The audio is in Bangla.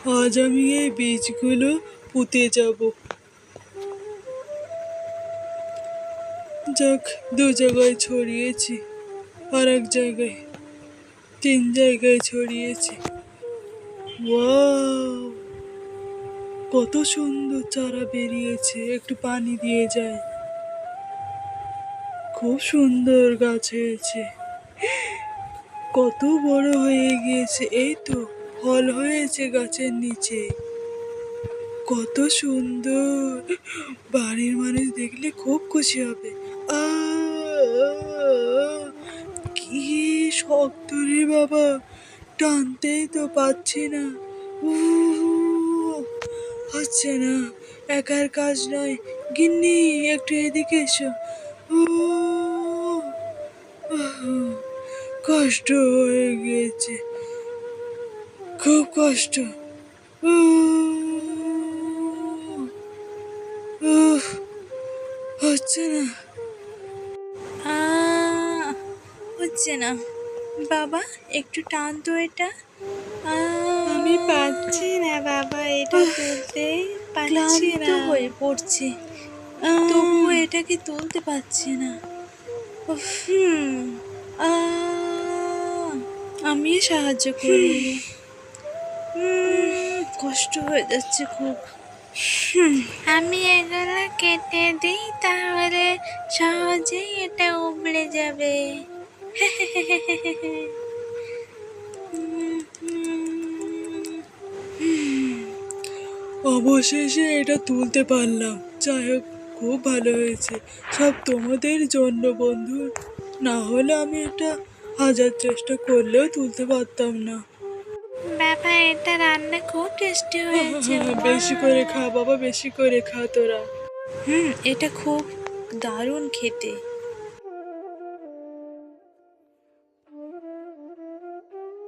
আজ আমি এই বীজগুলো পুঁতে যাব। যাক, 2 জায়গায় ছড়িয়েছি, আর 1 জায়গায়, 3 জায়গায় ছড়িয়েছি। ওয়াও, কত সুন্দর চারা বেরিয়েছে। একটু পানি দিয়ে যায়। খুব সুন্দর গাছ হয়েছে। কত বড় হয়ে গিয়েছে। এই তো ফল হয়েছে গাছের নিচে। কত সুন্দর। বাড়ির মানুষ দেখলে খুব খুশি হবে। কি শক্ত রে বাবা, টানতেই তো পাচ্ছি না। হচ্ছে না, একার কাজ নয়। গিন্নি, একটু এদিকে এসো। কষ্ট হয়ে গিয়েছে, খুব কষ্ট। হচ্ছে না। হচ্ছে না। বাবা, একটু টান তো এটা। আমি পাচ্ছি না বাবা, এটা তুলতে পারছি ক্লান্ত না। হয়ে পড়ছে, তবুও এটাকে তুলতে পারছে না। আমি সাহায্য করি। কষ্ট হয়ে যাচ্ছে খুব। আমি এগুলো কেটে দিই, তাহলে সহজেই এটা উবড়ে যাবে। অবশেষে এটা তুলতে পারলাম। যাই হোক, খুব ভালো হয়েছে। সব তোমাদের জন্য বন্ধু, না হলে আমি এটা 1000 চেষ্টা করলেও তুলতে পারতাম না। বাবা, এটা রান্না খুব টেস্টি হয়েছে। বেশি করে খা বাবা, বেশি করে খা তোরা। এটা খুব দারুণ খেতে।